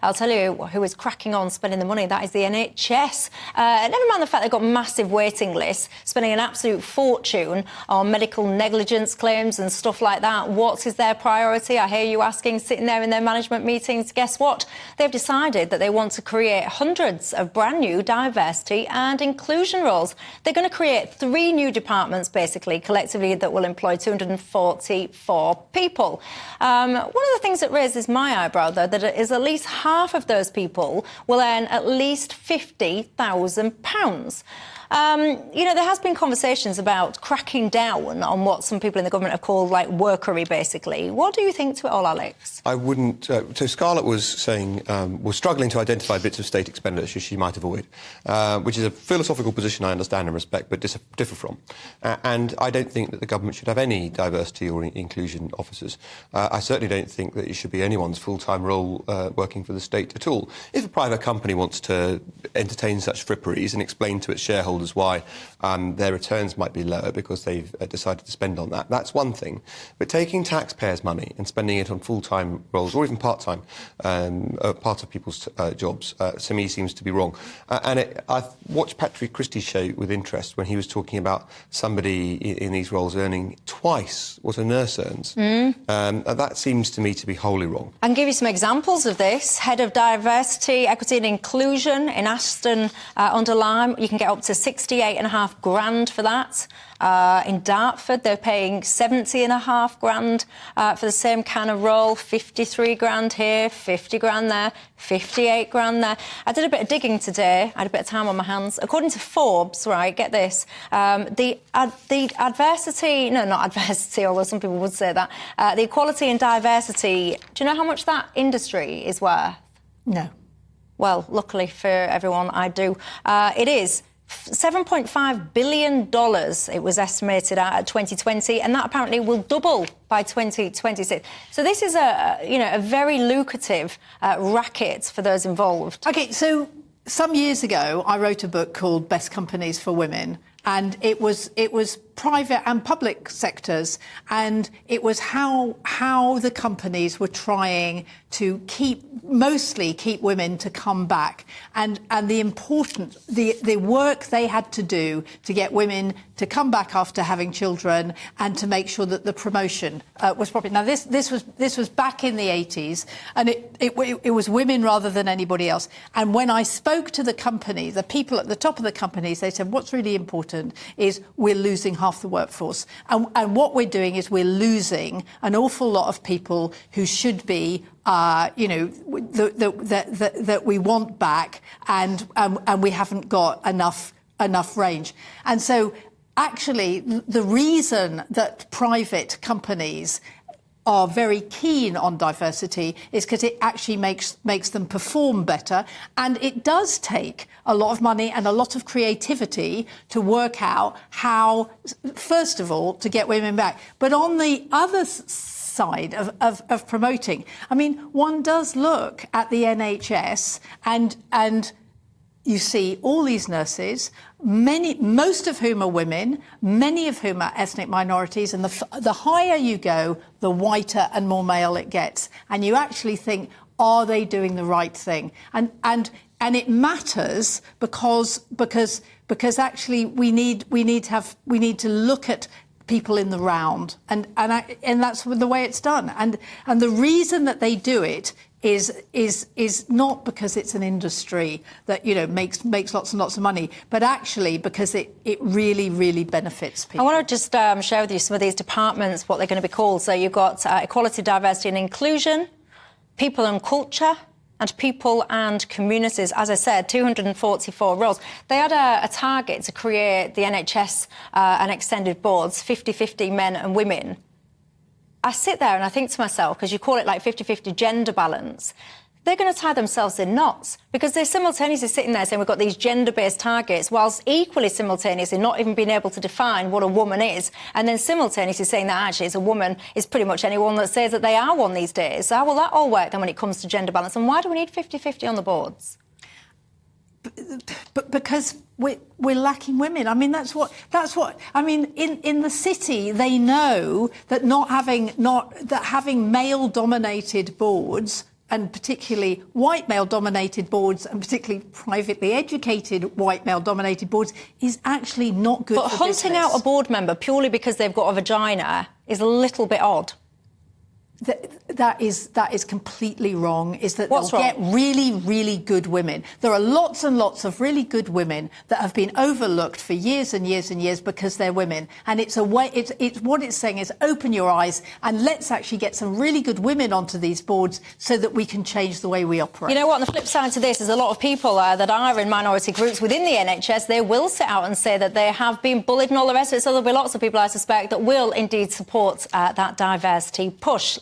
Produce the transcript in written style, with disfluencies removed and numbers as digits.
I'll tell you who is cracking on spending the money. That is the NHS. Never mind the fact they've got massive waiting lists, spending an absolute fortune on medical negligence claims and stuff like that. What is their priority? I hear you asking, sitting there in their management meetings. Guess what? They've decided that they want to create hundreds of brand new diversity and inclusion roles. They're going to create 3 new departments, basically, collectively, that will employ 244 people. One of the things that raises my eyebrow, though, that is at least half of those people will earn at least £50,000. There has been conversations about cracking down on what some people in the government have called, like, workery, basically. What do you think to it all, Alex? I wouldn't... so Scarlett was saying, was struggling to identify bits of state expenditure she might avoid, which is a philosophical position I understand and respect, but differ from. And I don't think that the government should have any diversity or inclusion officers. I certainly don't think that it should be anyone's full-time role working for the state at all. If a private company wants to entertain such fripperies and explain to its shareholders why their returns might be lower because they've decided to spend on that, that's one thing. But taking taxpayers' money and spending it on full-time roles or even part-time, part of people's jobs, to me seems to be wrong. I watched Patrick Christie's show with interest when he was talking about somebody in these roles earning twice what a nurse earns. That seems to me to be wholly wrong. I can give you some examples of this. Head of Diversity, Equity and Inclusion in Aston-under-Lyme, you can get up to 68.5 grand for that. In Dartford, they're paying 70.5 grand for the same kind of role. 53 grand here, 50 grand there, 58 grand there. I did a bit of digging today. I had a bit of time on my hands. According to Forbes, right, get this, the adversity, no, not adversity, although some people would say that, the equality and diversity, do you know how much that industry is worth? No. Well, luckily for everyone, I do. It is $7.5 billion it was estimated at 2020, and that apparently will double by 2026. So this is a very lucrative racket for those involved. OK, so some years ago, I wrote a book called Best Companies for Women, and it was private and public sectors, and it was how the companies were trying to mostly keep women to come back, and the work they had to do to get women to come back after having children and to make sure that the promotion was proper. Now this was back in the 80s, and it was women rather than anybody else. And when I spoke to the company, the people at the top of the companies, they said what's really important is we're losing half the workforce, and what we're doing is we're losing an awful lot of people who should be that we want back, and we haven't got enough range. And so actually the reason that private companies are very keen on diversity is because it actually makes them perform better, and it does take a lot of money and a lot of creativity to work out how, first of all, to get women back. But on the other side of promoting, I mean, one does look at the NHS and you see all these nurses, most of whom are women, many of whom are ethnic minorities, and the higher you go, the whiter and more male it gets. And you actually think, are they doing the right thing? And it matters because actually we need to look at people in the round, and that's the way it's done. And the reason that they do it is not because it's an industry that makes lots and lots of money, but actually because it really, really benefits people. I want to just share with you some of these departments, what they're going to be called. So you've got Equality, Diversity and Inclusion, People and Culture, and People and Communities. As I said, 244 roles. They had a target to create the NHS and extended boards, 50-50 men and women. I sit there and I think to myself, because you call it like 50-50 gender balance, they're going to tie themselves in knots, because they're simultaneously sitting there saying we've got these gender-based targets, whilst equally simultaneously not even being able to define what a woman is, and then simultaneously saying that actually as a woman is pretty much anyone that says that they are one these days. So how will that all work then when it comes to gender balance? And why do we need 50-50 on the boards? But because we're lacking women. I mean, that's what I mean. In the city, they know that having male-dominated boards and particularly white male-dominated boards, and particularly privately educated white male-dominated boards, is actually not good for business. But hunting out a board member purely because they've got a vagina is a little bit odd. That is completely wrong. Is that What's they'll wrong? get really, really good women. There are lots and lots of really good women that have been overlooked for years and years and years because they're women. And it's a way. It's what it's saying is open your eyes and let's actually get some really good women onto these boards so that we can change the way we operate. You know what? On the flip side to this is a lot of people that are in minority groups within the NHS. They will sit out and say that they have been bullied and all the rest of it. So there'll be lots of people, I suspect, that will indeed support that diversity push.